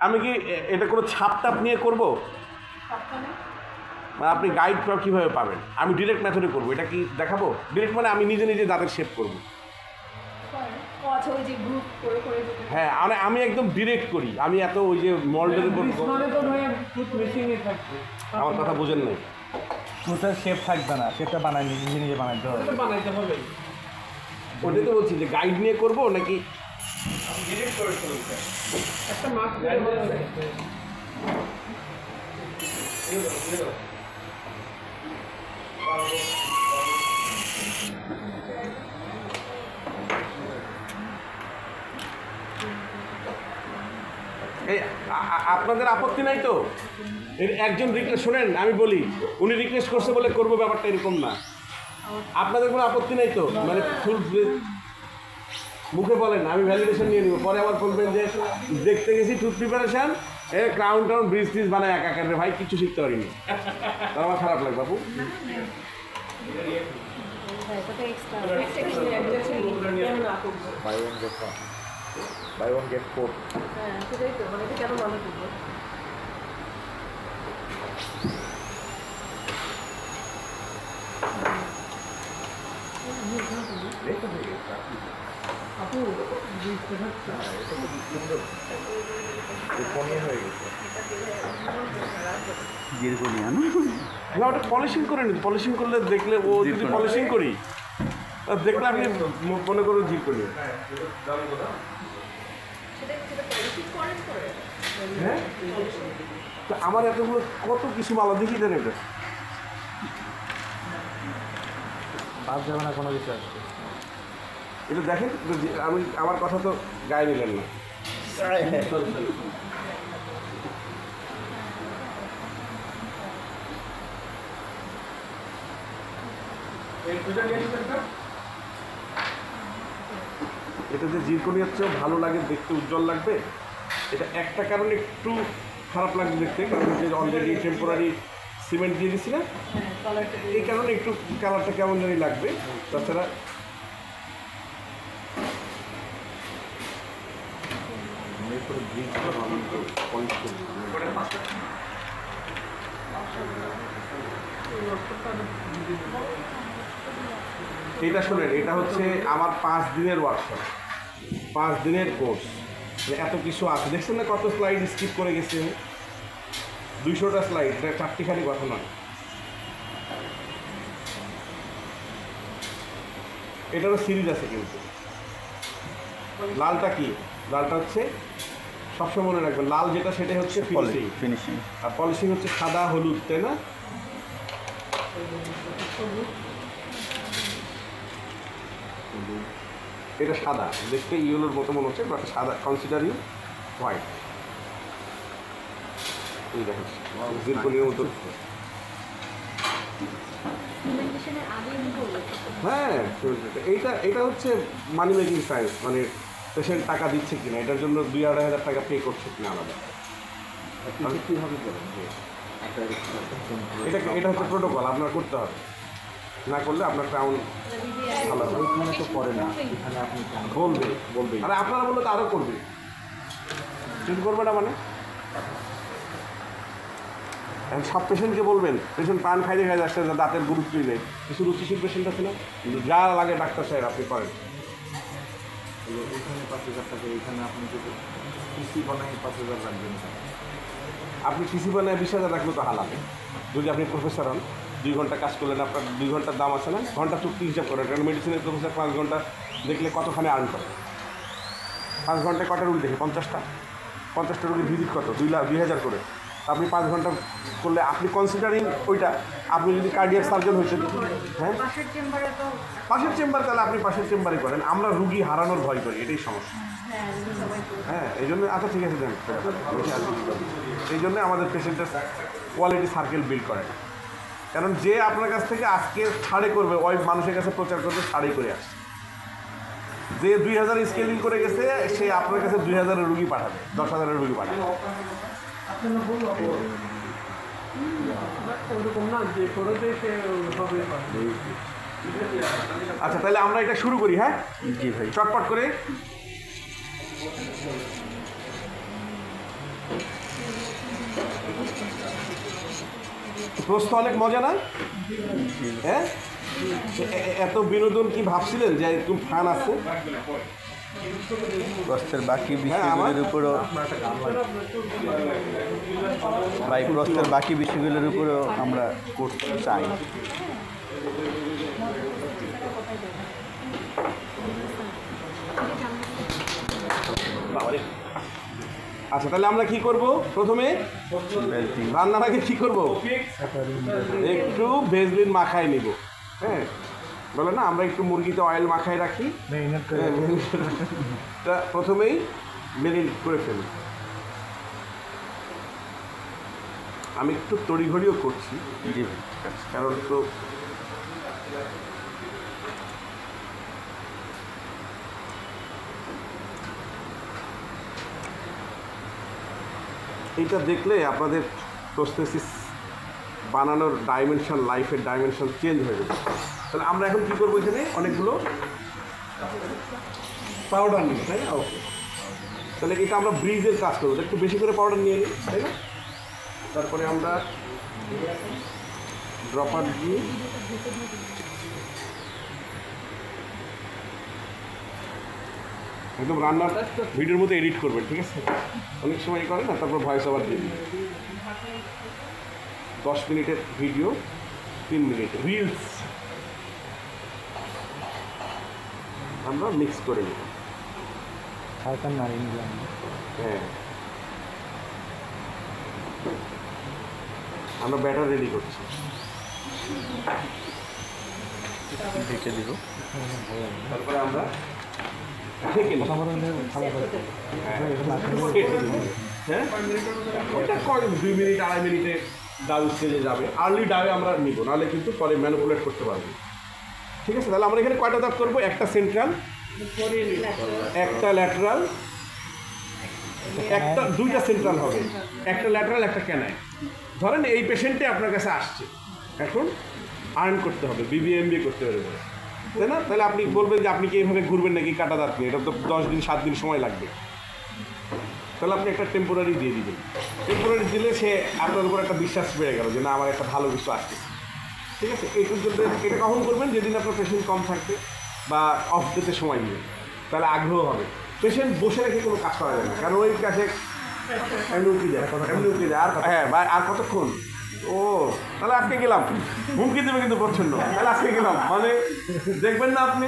আমি কি এটা কোনো ছাপ টাপ নিয়ে করবো? মানে আপনি গাইড কীভাবে পাবেন? আমি ডিরেক্ট মেথডে করবো, এটা কি দেখাবো? ডিরেক্ট মানে আমি নিজে নিজে দাঁতের শেপ করবো। হ্যাঁ, আমি একদম ডিরেক্ট করি, আমি এত ওই যে মল্ডের উপর। আমার কথা বোঝেন নাই, ওটার শেপ থাকবে না, শেপটা বানাই নিজে নিজে বানাইতে হবে। ওটাই তো বলছি যে গাইড নিয়ে করবো নাকি একটা মাছ এই আপনাদের আপত্তি নাই তো? একজন রিকোয়েস্ট শোনেন, আমি বলি, উনি রিকোয়েস্ট করছে বলে করবো, ব্যাপারটা এরকম না। আপনাদের কোনো আপত্তি নাই তো? মানে ফুল মুখে বলেন, আমি ভ্যালিডেশন নিয়ে নিব, পরে আবার বলবেন যে দেখতে গেছি tooth preparation crown town bridge trees বানায় একা ভাই কিছু শিখতে পারিনি, তার আমার খারাপ লাগে বাবু। Buy one get four. ওটা পলিশিং করে নিন, পলিশিং করলে দেখলে ও যদি পলিশিং করি দেখলে আপনি মনে করুন জিপ করি। হ্যাঁ, আমার এতগুলো কত কিছু মালা দেখি দেন, এটা বাদ যাবে না কোনো কিছু আসবে। এটা দেখেন, আমি আমার কথা তো গায়ে নিলেন না। এটা যে জিরকনিয়ার চেয়েও ভালো লাগে দেখতে, উজ্জ্বল লাগবে। এটা একটা কারণে একটু খারাপ লাগবে দেখতে, কারণ যে অলরেডি টেম্পোরারি সিমেন্ট দিয়ে দিচ্ছি না, এই কারণে একটু কালারটা কেমন জানি লাগবে। তাছাড়া এটা শোনেন, এটা হচ্ছে আমার 5 দিনের ওয়ার্কশপ, 5 দিনের কোর্স, এত কিছু আছে। দেখছেন না কত স্লাইড স্কিপ করে গেছে, 200টা স্লাইড, 4টি খালি কথা নয়। এটারও সিরিজ আছে কিন্তু। লালটা কি? লালটা হচ্ছে সবসময় মনে রাখবেন, লাল যেটা সেটা হচ্ছে ফিনিশিং, আর পলিশিং হচ্ছে সাদা হলুদ, তাই না? এটা সাদা, দেখতে ইয়েলোর মতো মনে হচ্ছে, বাট সাদা, কনসিডার ইউ হোয়াইট। এই দেখেন জিরকনিয়ার মতো। হ্যাঁ, এইটা হচ্ছে মানি মেকিং সায়েন্স, মানে পেশেন্ট টাকা দিচ্ছে কিনা, এটার জন্য 2-2.5 টাকা পে করছে কিনা আলাদা। এটা হচ্ছে প্রোটোকল, আপনার করতে হবে, না করলে আপনার ক্রাউন ভালো হবে। এখানে তো করে না, এখানে আপনি বলবে আরে আপনারা বললে তো আরও করবে, ঠিক করবে না মানে। এখন সব পেশেন্টকে বলবেন, পেশেন্ট প্রাণ খাইতে আসছে, দাঁতের গুরুত্বই নেই। কিছু রুচিশীল পেশেন্ট আছে না, যা লাগে ডাক্তার সাহেব আপনি করেন। এখানে 5,000 টাকা, এখানে আপনি যদি পিসি বানাই 5,000 লাগবেন। আপনি পিসি বানায় 20,000 রাখলে তো হালাবে। যদি আপনি প্রফেসর হন, 2 ঘন্টা কাজ করলেন, আপনার 2 ঘন্টার দাম আছে না, ঘন্টা চুক্তি হিসাব করেন। কারণ মেডিসিনের প্রফেসর 5 ঘন্টা দেখলে কতখানি আর্ন করে। 5 ঘন্টায় কটা রুগী দেখে? 50টা। 50টা রুগীর ভিজিট কত? 2,000 করে। আপনি 5 ঘন্টা করলে, আপনি কনসিডারিং ওইটা, আপনি যদি কার্ডিয়াক সার্জন হয়েছেন, হ্যাঁ পাশের চেম্বার, তাহলে আপনি পাশের চেম্বারে করেন। আমরা রুগী হারানোর ভয় করি, এটাই সমস্যা। হ্যাঁ, এই জন্য আচ্ছা ঠিক আছে দেন, এই জন্য আমাদের পেশেন্টের কোয়ালিটি সার্কেল বিল্ড করে। কারণ যে আপনার কাছ থেকে আজকে ছাড়ে করবে, ওই মানুষের কাছে প্রচার করবে ছাড়েই করে আসছে। যে 2,000 স্কেলিং করে গেছে, সে আপনার কাছে 2,000-এর রুগী পাঠাবে, 10,000-এর রুগী পাঠাবে। আচ্ছা, তাহলে আমরা এটা শুরু করি। হ্যাঁ জি ভাই, চটপট করে। প্রস্থ অনেক মজা না? হ্যাঁ, এত বিনোদন কি ভাবছিলেন যে একটু ফান আছে? প্রস্থের বাকি বিষয়গুলোর উপরও ভাই, প্রস্থের বাকি বিষয়গুলোর উপরও আমরা করতে চাই। আচ্ছা, তাহলে আমরা কি করব? প্রথমে রান্নার আগে কি করব? একটু ভেজলিন মাখায় নিব। হ্যাঁ, বলে না আমরা একটু মুরগিতে অয়েল মাখায় রাখি, তা প্রথমেই মেরিনেট করে ফেলি। আমি একটু তড়িঘড়িও করছি, জি, কারণ তো এইটা দেখলে আপনাদের প্রসেসিস বানানোর ডাইমেনশন, লাইফের ডাইমেনশন চেঞ্জ হয়ে যাবে। তাহলে আমরা এখন কী করবো? এখানে অনেকগুলো পাউডার নিই, তাই না? ওকে, তাহলে এটা আমরা ব্রিজের কাজ করবো, একটু বেশি করে পাউডার নিয়ে নিই, তাই না? তারপরে আমরা ড্রপার দিয়ে একদম রান্নাটা ভিডিওর মতো এডিট করবেন, ঠিক আছে? অনেক সময় করে না, তারপর ভয়েস ওভার দিয়ে দিন। 10 মিনিটের ভিডিও 3 মিনিট রিলস আমরা মিক্স করে নিই। হালকা নাড়িয়ে নিলাম। হ্যাঁ, আমরা ব্যাটার রেডি করছি, ঢেকে দিব। তারপরে আমরা ঢেকে নিই। হ্যাঁ, ওটা কয় 2 মিনিট 2.5 মিনিটে ডাউ স্টেজে যাবে। আর্লি ডাউয়ে আমরা নিব, নাহলে কিন্তু পরে ম্যানিপুলেট করতে পারবো। ঠিক আছে, তাহলে আমরা এখানে কয়টা দাগ করবো? একটা সেন্ট্রাল, একটা ল্যাটারাল, একটা, 2টা সেন্ট্রাল হবে, একটা ল্যাটারাল, একটা ক্যানাই। ধরেন এই পেশেন্টে আপনার কাছে আসছে, এখন আর্ন করতে হবে, বিবিএমবি করতে পারবে, তাই না? তাহলে আপনি বলবেন যে আপনি কি এইভাবে ঘুরবেন নাকি কাটা দাঁত নিয়ে? এটা তো 10 দিন 7 দিন সময় লাগবে। তাহলে আপনি একটা টেম্পোরারি দিয়ে দিবেন। টেম্পোরারি দিলে সে আপনার উপর একটা বিশ্বাস বেড়ে গেল যে না, আমার একটা ভালো কিছু আসতেছে। ঠিক আছে, এইটুর জন্য এটা কখন করবেন? যেদিন আপনার পেশেন্ট কম থাকবে বা অফ ডেতে সময় নেবে, তাহলে আগ্রহ হবে। পেশেন্ট বসে রেখে কোনো কাজ করা যাবে না, কারণ ওই কাছে এমনি উঠে যায়, আর হ্যাঁ ভাই, আর কতক্ষণ? ও, তাহলে আজকে গেলাম, হুমকি দেবে কিন্তু প্রচ্ছন্ন, তাহলে আজকে গেলাম, মানে দেখবেন না আপনি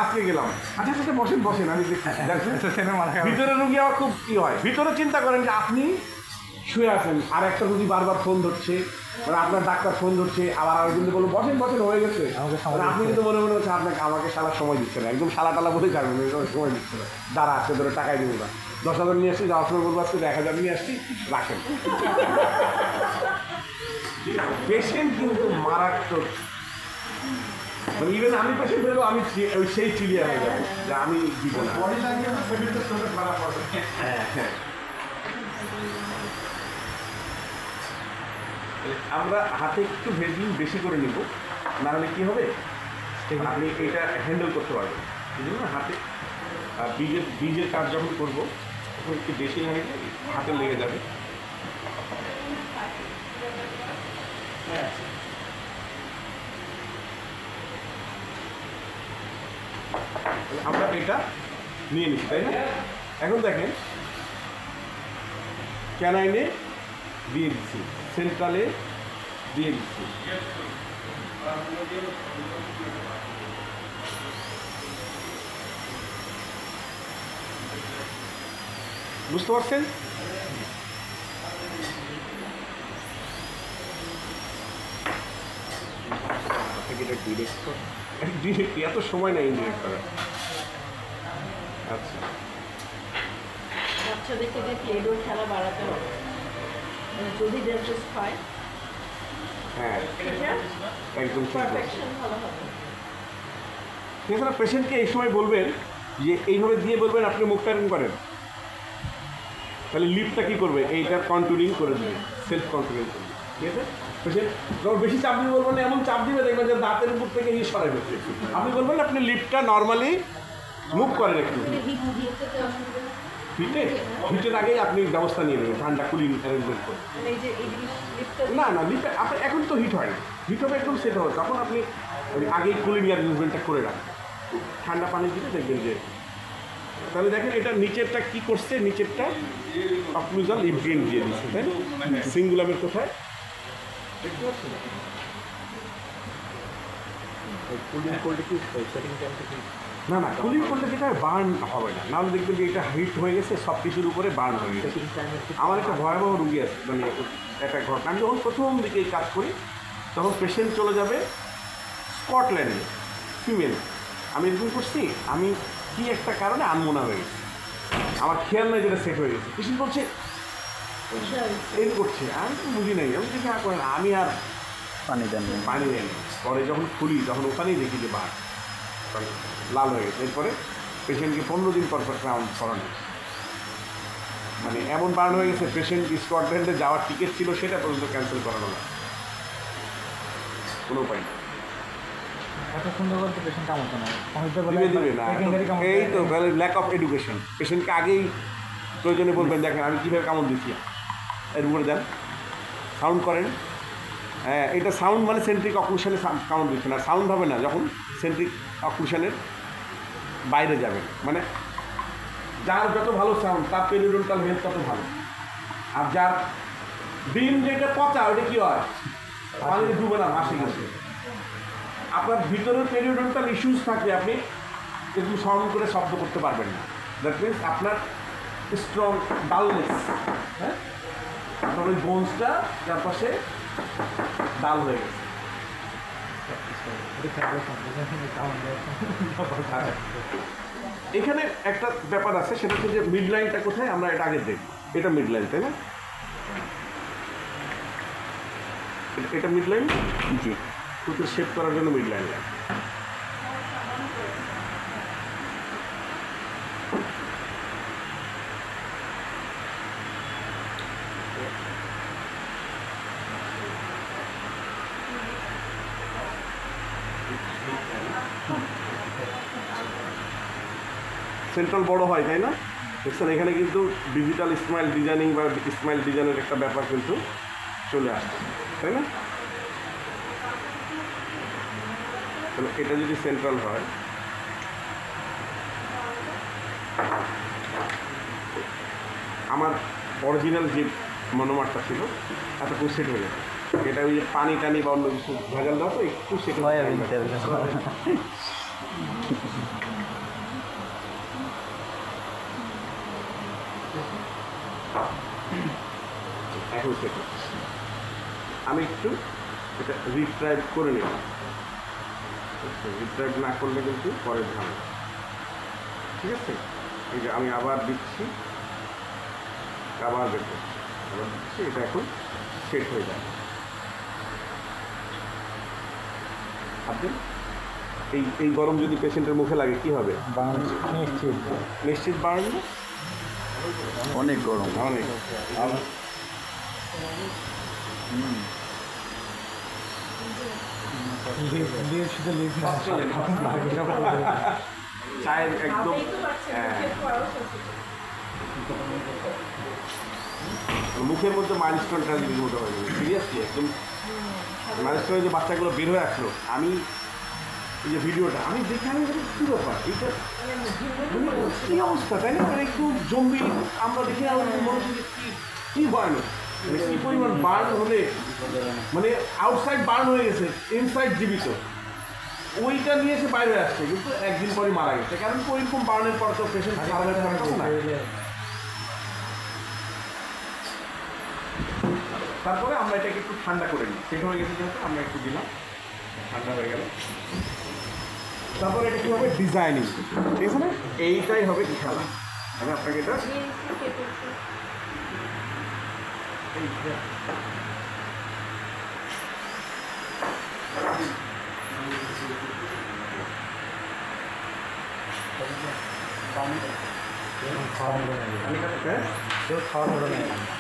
আজকে গেলাম। আচ্ছা আচ্ছা, বসেন বসেন, আমি ভিতরে রুগী আমার খুব কী হয়, ভিতরে চিন্তা করেন যে আপনি শুয়ে আছেন, আর একটা রুগী বারবার ফোন ধরছে, মানে আপনার ডাক্তার ফোন ধরছে, আবার আরেকজন বলবো বসেন বসেন হয়ে গেছে, আপনি কিন্তু মনে মনে হচ্ছে আপনাকে আমাকে সারা সময় দিচ্ছে না, একদম সালা টালা বলে যাবেন, সময় দিচ্ছে না, দাঁড়া আজকে ধরে টাকাই দেবো না, 10,000 নিয়ে আসছি, যাওয়ার সময় বলবো আজকে 1,000 নিয়ে আসছি, রাখেন। পেশেন্ট কিন্তু মারাত্মক, মানে ইভেন আমি পেশেন্ট হলেও আমি সেই চিলিয়া হয়ে যাবো যে আমি দিব না। হ্যাঁ হ্যাঁ, আমরা হাতে একটু ভেজলিন বেশি করে নিব, না হলে কী হবে, আপনি এটা হ্যান্ডেল করতে পারবেন। এই জন্য হাতে বীজের কাজ যখন করবো তখন একটু বেশি লাগে, হাতে লেগে যাবে। আমরা এটা নিয়ে নিচ্ছি, তাই না? এখন দেখেন, ক্যানাইনে দিয়ে দিচ্ছি, সেন্ট্রালে দিয়ে দিচ্ছি, বুঝতে পারছেন? ডিরেক্ট এত সময় নেই ইনডিরেক্ট করার। আচ্ছা, বাচ্চাদের থেকে প্লেডোর খেলা বাড়াতে হবে, যদি ডেন্টিস্ট হয়, হ্যাঁ একদম ঠিক। পারফেকশন ভালো হবে। ঠিক আছে না? পেশেন্টকে এই সময় বলবেন যে এইভাবে দিয়ে বলবেন আপনি মুখটা এরকম করেন, তাহলে লিপটা কী করবে, এইটার কন্ট্রোলিং করে দেবে, সেলফ কন্ট্রোলিং করবে। ঠিক আছে, পেশেন্ট যখন বেশি চাপ দিয়ে বলবেন এমন চাপ দিবে দেখবেন যে দাঁতের উপর থেকে এই সরাই হচ্ছে। আপনি বলবেন আপনি লিপটা নর্মালি মুভ করেন একটু, হিটের আগেই আপনি ব্যবস্থা নিয়ে নেবেন ঠান্ডা কুলিং অ্যারেঞ্জমেন্ট করে। মানে এই যে এই লিফটটা না না লিফ্ট আপনার এখন তো হিট হয় না, হিট হবে একদম সেট হবে, তখন আপনি ওই আগেই কুলিং অ্যারেঞ্জমেন্টটা করে রাখবেন, ঠান্ডা পানি দিলে দেখবেন যে। তাহলে দেখেন এটা নিচেরটা কি করছে, নিচেরটা অক্লুজাল ইমপ্রিন্ট দিয়ে দিচ্ছে, তাই না? সিঙ্গুলামের কোথায় দেখতে পাচ্ছেন? কুলিং করলে কি সেটিং টাইমটা কি না না কুলিং করলে যেটা বার্ন হবে না, নাহলে দেখবেন যে এটা হিট হয়ে গেছে, সব কিছুর উপরে বার্ন হয়ে গেছে। সেটিং টাইমের আমার একটা ভয়াবহ রুগী আছে, মানে একটা ঘটনা, আমি যখন প্রথম দিকে এই কাজ করি তখন পেশেন্ট চলে যাবে স্কটল্যান্ডে, ফিমেল। আমি এরকম করছি, আমি কি একটা কারণে আনমোনা হয়ে গেছি, আমার খেয়াল নাই যেটা সেট হয়ে গেছে। পেশেন্ট বলছে এই করছে, আমি তো বুঝি নাই, আমি দেখি আর করেন, আমি আর পানি দেন পানি নেই। পরে যখন খুলি তখন ওখানেই দেখি যে বার লাল হয়ে গেছে। এরপরে পেশেন্টকে 15 দিন পর রাউন্ড করানো, মানে এমন বার্ন হয়ে গেছে পেশেন্ট স্কটল্যান্ডে যাওয়ার টিকিট ছিল সেটা পর্যন্ত ক্যান্সেল করানো না, কোনো উপায় নেই। এত সুন্দর করতে পেশেন্ট কামড়তো না, দিবে না, এই তো ল্যাক অফ এডুকেশন। পেশেন্টকে আগেই প্রয়োজনে বলবেন দেখেন আমি কীভাবে কামড় দিচ্ছি, এর উপরে দেন, সাউন্ড করেন। হ্যাঁ, এটা সাউন্ড মানে সেন্ট্রিক অক্লুশনে কামড় দিচ্ছেন, আর সাউন্ড হবে না যখন সেন্ট্রিক অক্লুশনের বাইরে যাবেন। মানে যার যত ভালো সাউন্ড তার পেরিওডন্টাল হেলথ তত ভালো। আর যার ডিম যেটা পচা ওইটা কী হয়, পানিতে ডুবে না, ভাসে গেছে। আপনার ভিতরের পেরিওডন্টাল ইস্যুস থাকলে আপনি একটু সাউন্ড করে শব্দ করতে পারবেন না। দ্যাট মিনস আপনার স্ট্রং ডালনেস, হ্যাঁ, আপনার ওই বোনসটা চারপাশে ডাল হয়ে গেছে। এখানে একটা ব্যাপার আছে, সেটা হচ্ছে যে মিড লাইনটা কোথায়, আমরা এটা আগে দেখব। এটা মিড লাইন, তাই না? এটা মিড লাইন, জি। টুথের শেপ করার জন্য মিড লাইন লাগে। সেন্ট্রাল বড় হয়, তাই না? দেখছেন এখানে কিন্তু ডিজিটাল স্মাইল ডিজাইনিং বা স্মাইল ডিজাইনের একটা ব্যাপার কিন্তু চলে আসছে, তাই না? তাহলে এটা যদি সেন্ট্রাল হয়, আমার অরিজিনাল যে মনোমারটা ছিল এতটুকু সেট হয়ে যাবে। এটা ওই যে পানি টানি বা অন্য কিছু ভেজাল দেওয়া তো একটু সেট হয়ে এখন সেট হচ্ছে। আমি একটু এটা রিট্রাইভ করে নিলাম, রিট্রাইভ না করলে কিন্তু পরে ঝামেলা। ঠিক আছে, এই যে আমি আবার দিচ্ছি, আবার বের করছি, আবার দিচ্ছি, এটা এখন সেট হয়ে যায়। আপনি এই গরম যদি পেশেন্টের মুখে লাগে কি হবে? নিশ্চিত বাড়বে, অনেক গরম, অনেক। চায়ের একদম মুখের মধ্যে মাইলস্টোন ট্রানজিটের মতো হয়ে যাবে, সিরিয়াসলি একদম মাইলস্টোনে যে বাচ্চাগুলো বের হয়ে আসলো, আমি এই যে ভিডিওটা আমি দেখে আমি কী ব্যাপার, এইটা কী অবস্থা, তাই না? মানে একটু জম্বি আমরা দেখে আমাদের মনে হচ্ছে কী ভয়ানক, মানে কী পরিমাণ বার্ন হলে, মানে আউটসাইড বার্ন হয়ে গেছে, ইনসাইড জীবিত, ওইটা নিয়ে এসে বাইরে আসছে, কিন্তু একদিন পরে মারা গেছে। কারণ ওইরকম বার্নের পর তো পেশেন্ট সার্ভাইভ করা যাবে না। তারপরে আমরা এটাকে একটু ঠান্ডা করে নিই, সেট হয়ে গেছে যেহেতু আমরা একটু দিলাম, ঠান্ডা হয়ে গেল। তারপরে এটা কী হবে, ডিজাইনিং, ঠিক আছে না? এইটাই হবে খেলা। আমি আপনাকে এটা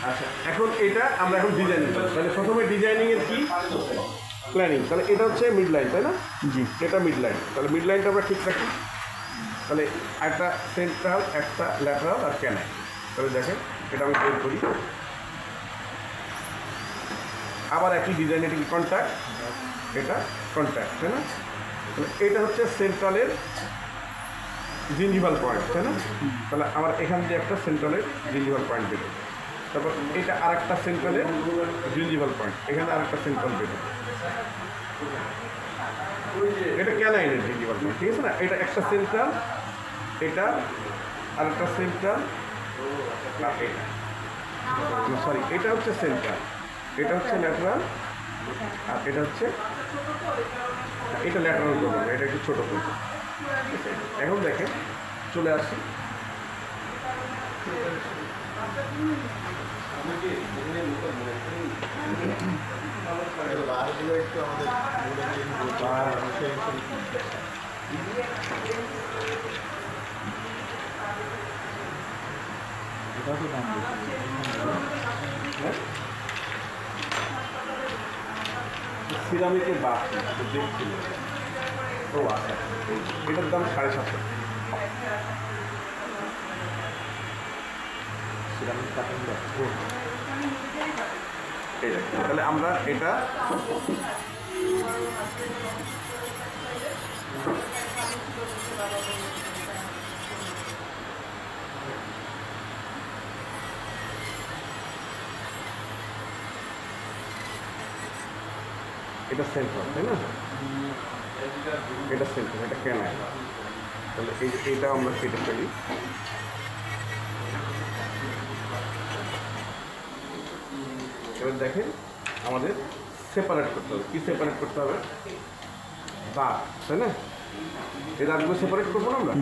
আচ্ছা, এখন এটা আমরা এখন ডিজাইনিং, তাহলে প্রথমে ডিজাইনিংয়ের কি প্ল্যানিং, তাহলে এটা হচ্ছে মিড লাইন, তাই না? জি। এটা মিড লাইন, তাহলে মিড লাইনটা আমরা ঠিক রাখি। তাহলে একটা সেন্ট্রাল, একটা ল্যাটারাল আর ক্যানাই। তাহলে দেখেন এটা আমি তৈরি করি, আবার একই ডিজাইন, এটা কি কন্ট্যাক্ট, এটা কন্ট্যাক্ট, তাই না? তাহলে এটা হচ্ছে সেন্ট্রালের জিঞ্জিভাল পয়েন্ট, তাই না? তাহলে আমার এখান দিয়ে একটা সেন্ট্রালের জিঞ্জিভাল পয়েন্ট বেরো, তারপর এটা আর একটা সেন্ট্রালের জিঞ্জিভাল পয়েন্ট, এখানে আর একটা সেন্ট্রাল বেরো, এটা ক্যানাইনের জিঞ্জিভাল পয়েন্ট, ঠিক আছে না? এটা একটা সেন্ট্রাল, এটা আর একটা সেন্ট্রাল, আর এটা সরি এটা হচ্ছে সেন্ট্রাল, এটা হচ্ছে ল্যাটারাল, আর এটা হচ্ছে এটা ল্যাটারাল করবো, এটা একটু ছোটো করবো। এখন দেখেন চলে আসি, এটাও তো দাম বেশি। সিরামিকের বাস দেখছিল, ও আচ্ছা, এটার দাম 750। সিরামিক কাটিং দেয়। এই দেখুন, তাহলে আমরা এটা এটা সেন্টার, তাই না? এটা সেন্টার, এটা ক্যানাই, তাহলে এইটা আমরা কেটে ফেলি। এবার দেখেন আমাদের সেপারেট করতে হবে, কি সেপারেট করতে হবে? দাঁত, তাই না? এই দাঁতগুলো সেপারেট করবো না আমরা,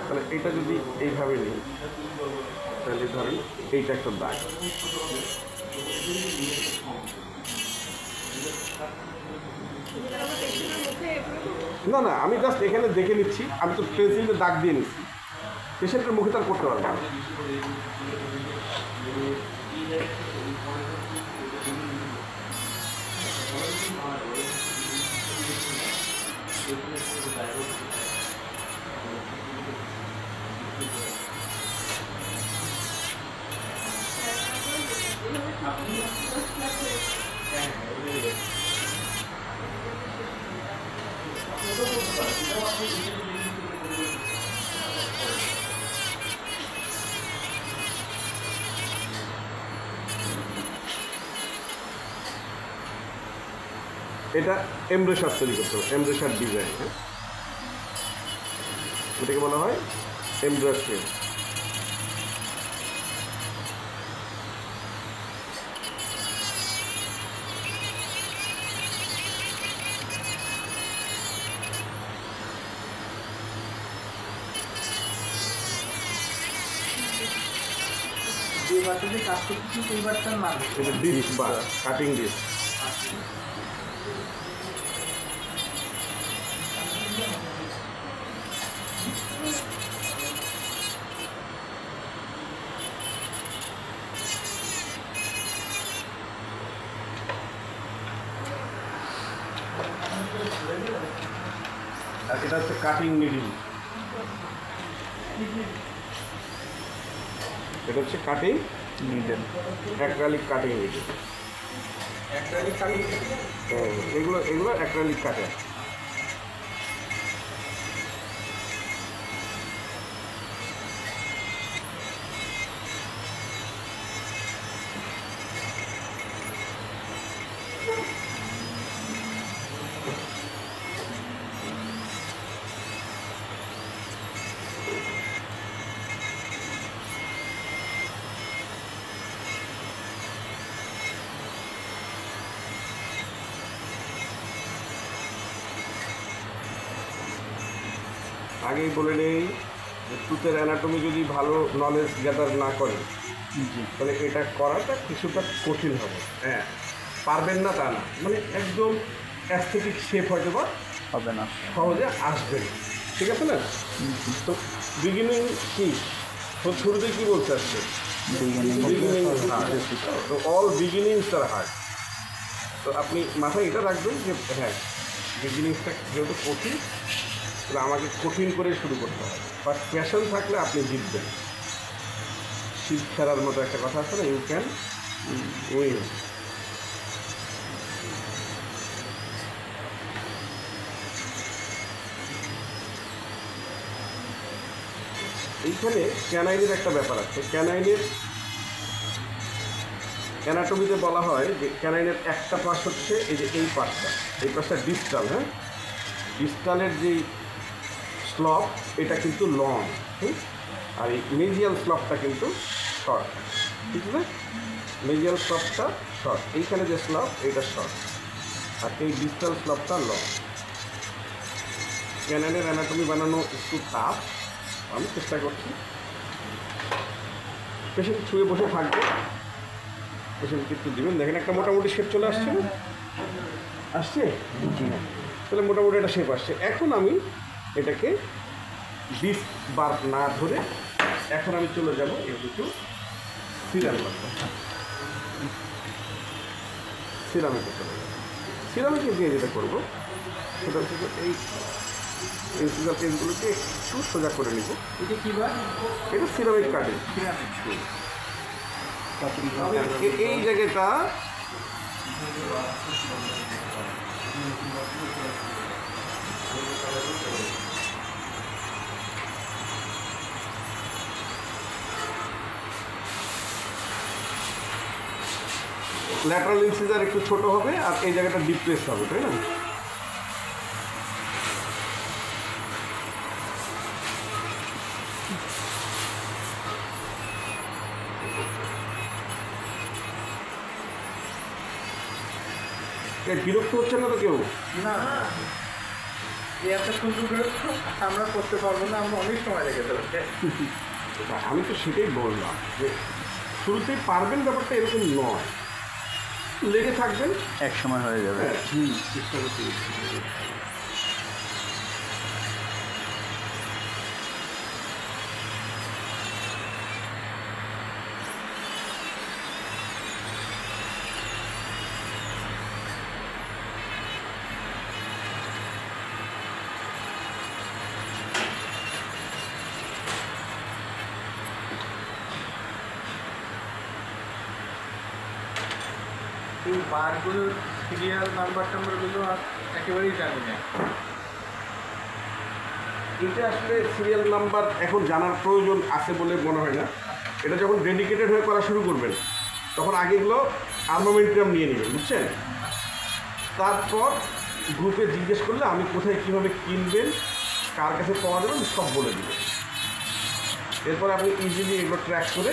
তাহলে এটা যদি এইভাবে নিই, তাহলে ধরেন এইটা একটা দাগ, না না আমি জাস্ট এখানে দেখে নিচ্ছি, আমি তো পেন্সিলে দাগ দিয়ে নিচ্ছি, পেশেন্টের মুখে তার করতে পারবো না। এটা এমব্রেশার তৈরি করতে হবে, এমব্রেশার ডিজাইন, হ্যাঁ, এটাকে বলা হয় এমব্রেশিং। যে বাচ্চাতে কাজ করতেছি সেই বাচ্চার নাম এটা ডিস বা কাটিং ডিস। আর এটা হচ্ছে কাটিং নিডিল, এটা হচ্ছে cutting needle, acrylic cutting needle. Acrylic cutting এগুলো এগুলো অ্যাক্রালিক কাটে। আগেই বলে নেই যে টুথের অ্যানাটমি যদি ভালো নলেজ গ্যাদার না করে তাহলে এটা করাটা কিছুটা কঠিন হবে। হ্যাঁ, পারবেন না তা না, মানে একদম অ্যাস্থেটিক শেপ হয়তো বা হবে না, সহজে আসবে না, ঠিক আছে না? তো বিগিনিং কি শুরুতে কী বলতে আসছে? বিগিনিং তো অল বিগিনিংস আর হার্ড। তো আপনি মাথায় এটা রাখবেন যে হ্যাঁ বিগিনিংসটা যেহেতু কঠিন, তাহলে আমাকে কঠিন করে শুরু করতে হবে, বাট প্যাশন থাকলে আপনি জিতবেন। শিব খেলার মতো একটা কথা আছে না, ইউ ক্যান উইন। এইখানে ক্যানাইনের একটা ব্যাপার আছে। ক্যানাইনের অ্যানাটমিতে বলা হয় যে ক্যানাইনের একটা পাশ হচ্ছে এই যে এই পাশটা ডিস্টাল, হ্যাঁ, ডিস্টালের যে স্লপ এটা কিন্তু লং, আর এই মেজিয়াল স্লপটা কিন্তু শর্ট, ঠিক আছে? মেজিয়াল স্লপটা শর্ট, এইখানে যে স্লপ এটা শর্ট, আর এই ডিস্টাল স্লপটা লং। ক্যানাইনের অ্যানাটমি বানানো একটু টাফ, আমি চেষ্টা করছি। পেশেন্ট শুয়ে বসে থাকবে, পেশেন্টকে একটু দেবেন। দেখেন একটা মোটামুটি শেপ চলে আসছে না, আসছে? তাহলে মোটামুটি একটা শেপ আসছে। এখন আমি এটাকে 20 বার না ধরে এখন আমি চলে যাব একটু সিরামিকে চলে যাব। সিরামিকে দিয়ে যেটা করবো সেটা হচ্ছে এই ইনসিজার পেজগুলোকে একটু সোজা করে নিব। এটা কী বার? এটা সিরামিক কাটিং। এই জায়গাটা ল্যাটারাল ইনসিজার একটু ছোট হবে আর এই জায়গাটা ডিপ্রেস হবে, তাই না? বিরক্ত হচ্ছে না তো কেউ? না, এই এত সুন্দর করে আমরা করতে পারবো না, আমরা অনেক সময় লেগে যাবে। আমি তো সেটাই বললাম যে শুরুতেই পারবেন, ব্যাপারটা এরকম নয়, লেগে থাকবেন, এক সময় হয়ে যাবে। চেষ্টা করতে। এই বারগুলোর সিরিয়াল নাম্বার টাম্বারগুলো আর একেবারেই জানি না। এটা আসলে সিরিয়াল নাম্বার এখন জানার প্রয়োজন আছে বলে মনে হয় না। এটা যখন ডেডিকেটেড হয়ে করা শুরু করবেন তখন আগেগুলো আর্মামেন্টাম নিয়ে নেবেন, বুঝছেন? তারপর গ্রুপে জিজ্ঞেস করলে আমি কোথায় কীভাবে কিনবেন, কার কাছে পাওয়া যাবে, সব বলে দেবেন। এরপরে আপনি ইজিলি এগুলো ট্র্যাক করে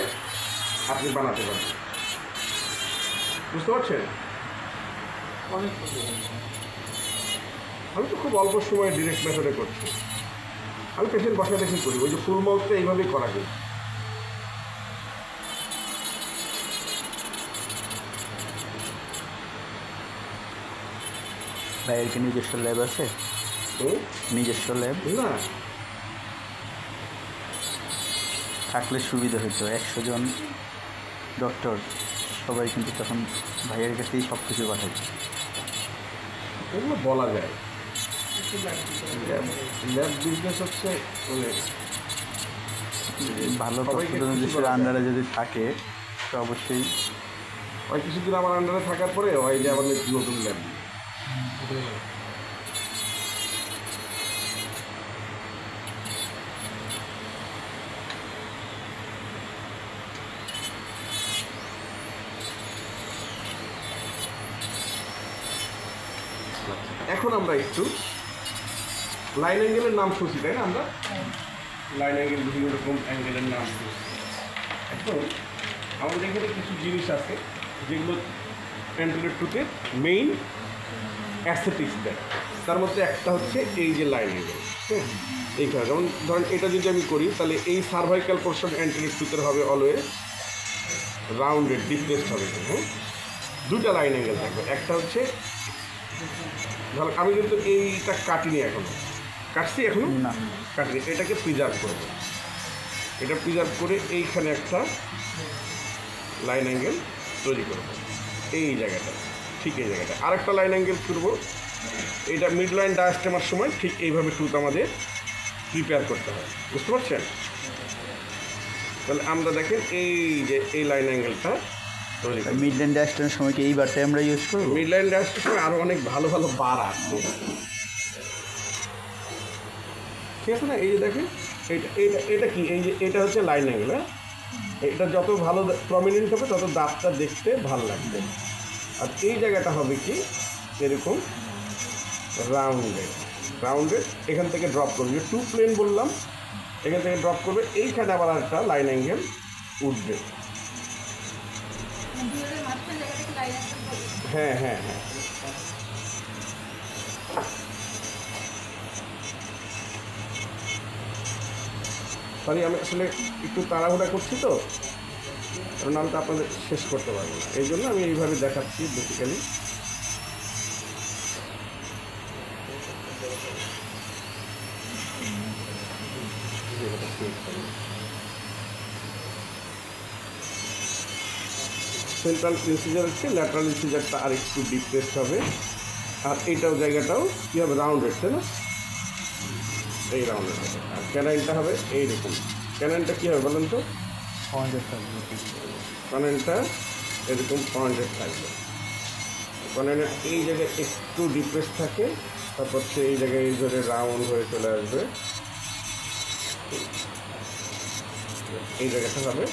আপনি বানাতে পারবেন, বুঝতে পারছেন? অনেক আমি তো খুব অল্প সময়ে ডিরেক্ট মেথডে করছি। আমি পেশেন্ট বসা দেখে করি, ওই যে ফুল মাউথটা এইভাবেই করা যায়। ভাইয়ের কি নিজস্ব ল্যাব আছে? নিজস্ব ল্যাব না, থাকলে সুবিধা হতো। 100 জন ডক্টর সবাই কিন্তু তখন ভাইয়ের কাছেই সব কিছু পাঠায়। এগুলো বলা যায়। ল্যাব বিজনেস হচ্ছে মানে ভালো সবাইকে খুশি তথ্যদেশের করা যায়। আন্ডারে যদি থাকে তো অবশ্যই ওই কিছুদিন আমার আন্ডারে থাকার পরে হয় যে আবার নতুন ল্যাব। এখন আমরা একটু লাইন অ্যাঙ্গেলের নাম শুনছি, তাই না? আমরা লাইন অ্যাঙ্গেল বিভিন্ন রকম অ্যাঙ্গেলের নাম শুনছি। এখন আমাদের এখানে কিছু জিনিস আছে যেগুলো অ্যান্টেরিয়র টুথে মেইন অ্যাস্থেটিক্স দেয়। তার মধ্যে একটা হচ্ছে এই যে লাইন অ্যাঙ্গেল, হ্যাঁ, এইখানে যেমন ধরেন এটা যদি আমি করি তাহলে এই সার্ভাইকাল পোর্শন অ্যান্টেরিয়র টুথের হবে অলওয়েজ রাউন্ডেড, ডিপ্রেসড হবে, হ্যাঁ। দুটা লাইন অ্যাঙ্গেল থাকবে, একটা হচ্ছে ধর আমি কিন্তু এইটা কাটিনি, এখনও কাটছি, এখনও না কাটিনি, এটাকে প্রিজার্ভ করবো। এটা প্রিজার্ভ করে এইখানে একটা লাইন অ্যাঙ্গেল তৈরি করবো, এই জায়গাটা, ঠিক এই জায়গাটা আরেকটা লাইন অ্যাঙ্গেল করবো। এটা মিড লাইন ডায়াস্টেমার সময় ঠিক এইভাবে টুথ আমাদের প্রিপেয়ার করতে হয়, বুঝতে পারছেন? তাহলে আমরা দেখেন এই যে এই লাইন অ্যাঙ্গেলটা তৈরি করি। মিডল্যান্ড ড্যাশটার সময় কি এই বারটাই আমরা ইউজ করবো? মিডলাইন ড্যাশের সময় আরও অনেক ভালো ভালো বার আসবে, ঠিক আছে না? এই যে দেখেন এটা এটা এটা কি, এই যে এটা হচ্ছে লাইন অ্যাঙ্গেল। হ্যাঁ, এটা যত ভালো প্রমিনেন্ট হবে তত দাঁতটা দেখতে ভালো লাগবে। আর এই জায়গাটা হবে কি এরকম রাউন্ডেড রাউন্ডেড, এখান থেকে ড্রপ করবে, যে টু প্লেন বললাম, এখান থেকে ড্রপ করবে, এইখানে আবার একটা লাইন অ্যাঙ্গেল উঠবে। হ্যাঁ হ্যাঁ হ্যাঁ, সরি আমি আসলে একটু তাড়াহুড়া করছি তো, নামটা আপনাদের শেষ করতে পারবো না, এই জন্য আমি এইভাবে দেখাচ্ছি বেসিক্যালি। সেন্ট্রাল ইনসিজার হচ্ছে, ল্যাটারাল ইনসিজারটা আর একটু ডিপ্রেসড হবে, আর এইটাও জায়গাটাও কী হবে রাউন্ডেড, তাই না? এই রাউন্ডেড হবে। আর ক্যানাইনটা হবে এইরকম। ক্যানাইনটা কী হবে বলেন তো? ক্যানাইনটা এরকম পয়েন্টেড থাকবে। ক্যানাইনের এই জায়গায় একটু ডিপ্রেস থাকে, তারপর হচ্ছে এই জায়গায় এই ধরে রাউন্ড হয়ে চলে আসবে, এই জায়গাটা হবে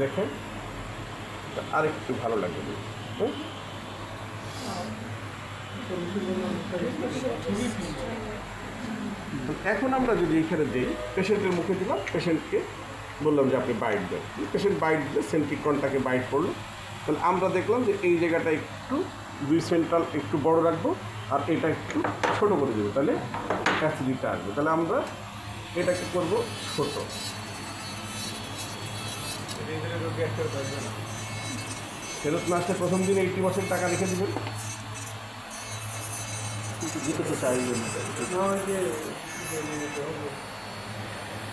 দেখেন, আর একটু ভালো লাগবে। এখন আমরা যদি এখানে দিই, পেশেন্টের মুখে দিলাম, পেশেন্টকে বললাম যে আপনি বাইট দেন, পেশেন্ট বাইট দিলে সেন্ট্রিকনটাকে বাইট করলো, তাহলে আমরা দেখলাম যে এই জায়গাটা একটু দুই সেন্ট্রাল একটু বড় রাখবো, আর এটা একটু ছোটো করে দেবো, তাহলে অ্যাসিডিটা আসবে। তাহলে আমরা এটাকে করবো ছোটো। ফেরত না আসলে প্রথম দিন 80% টাকা রেখে দেবেন।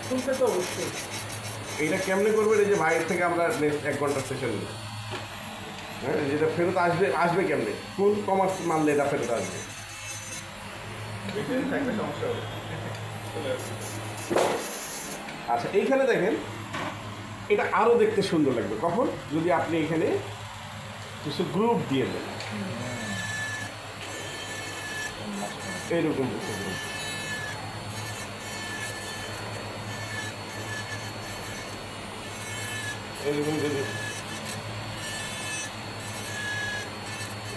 শুনতে তো অবশ্যই এইটা কেমনে করবেন? এই যে বাইরের থেকে আমরা নেক্সট 1 ঘন্টা সেশন নিই, হ্যাঁ, যেটা ফেরত আসবে আসবে কেমনে, কোন কমার্স মানলে এটা ফেরত আসবে? আচ্ছা, এইখানে দেখেন এটা আরও দেখতে সুন্দর লাগবে কখন, যদি আপনি এখানে কিছু গ্রুপ দিয়ে দেন, এইরকম কিছু গ্রুপ। এরকম যদি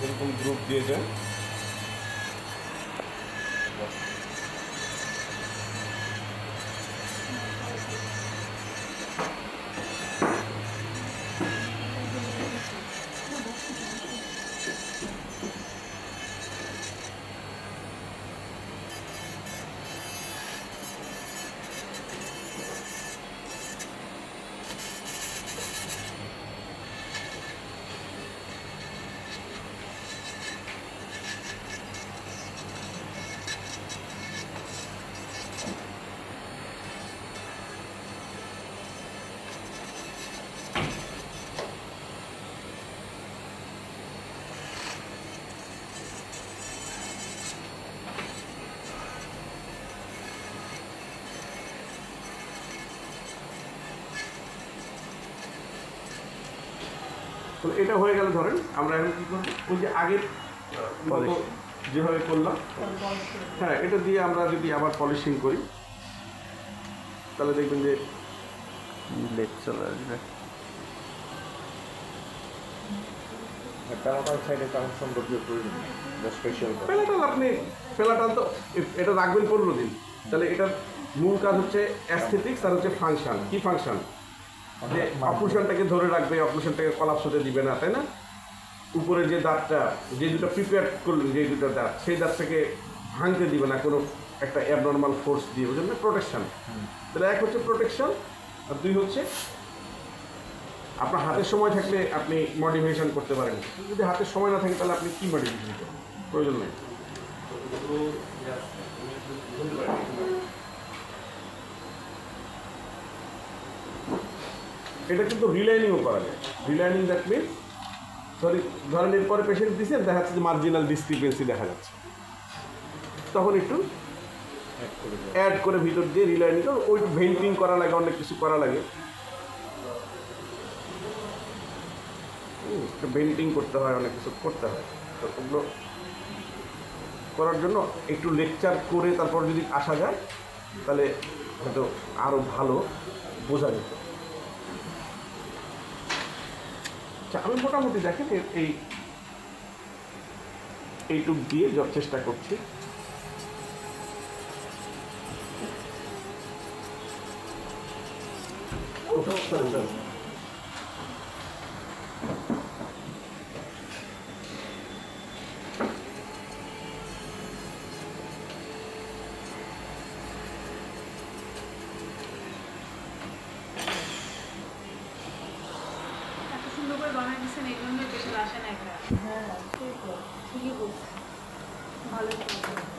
এরকম গ্রুপ দিয়ে দেন, তো এটা হয়ে গেল। ধরেন আমরা এখন কী করবো, ওই যে আগের মতো যেভাবে করলাম, হ্যাঁ, এটা দিয়ে আমরা যদি আবার পলিশিং করি তাহলে দেখবেন যে লেট চলে আসবে। পেলাটাল আপনি পেলাটাল তো এটা রাখবেন 15 দিন, তাহলে এটার মূল কাজ হচ্ছে অ্যাস্থেটিক্স আর হচ্ছে ফাংশন। কি ফাংশন? যে অপারেশনটাকে ধরে রাখবে, অপারেশনটাকে কলাপস হতে দিবে না, তাই না? উপরে যে দাঁতটা, যে দুটো প্রিপেয়ার করলেন, যে দুটো দাঁত, সেই দাঁতটাকে ভাঙতে দিবে না কোনো একটা অ্যাবনর্মাল ফোর্স দিয়ে, ওই জন্য প্রোটেকশন। তাহলে এক হচ্ছে প্রোটেকশন, আর দুই হচ্ছে আপনার হাতের সময় থাকলে আপনি মডিফিকেশন করতে পারেন। যদি হাতের সময় না থাকে তাহলে আপনি কী মডিফিকেশন করবেন? প্রয়োজন নেই। এটা কিন্তু রিলাইনিংও করা যায়। রিলাইনিং দ্যাট মিনস সরি ধরেন এরপরে পেশেন্ট দিচ্ছেন, দেখা যাচ্ছে যে মার্জিনাল ডিসক্রিপেন্সি দেখা যাচ্ছে, তখন একটু অ্যাড করে ভিতর দিয়ে রিলাইনিং ওই ভেন্টিং করা লাগে, অনেক কিছু করা লাগে, ভেন্টিং করতে হয়, অনেক কিছু করতে হয়। তো ওগুলো করার জন্য একটু লেকচার করে তারপর যদি আসা যায় তাহলে হয়তো আরও ভালো বোঝা যেত। আচ্ছা, আমি মোটামুটি দেখেন এইটুক দিয়ে চেষ্টা করছি। এত সুন্দর করে বানাই দিচ্ছেন, এই জন্য পেশেন্ট আসে না এখানে। হ্যাঁ, ঠিক তো, ঠিকই বলছি, ভালো করে।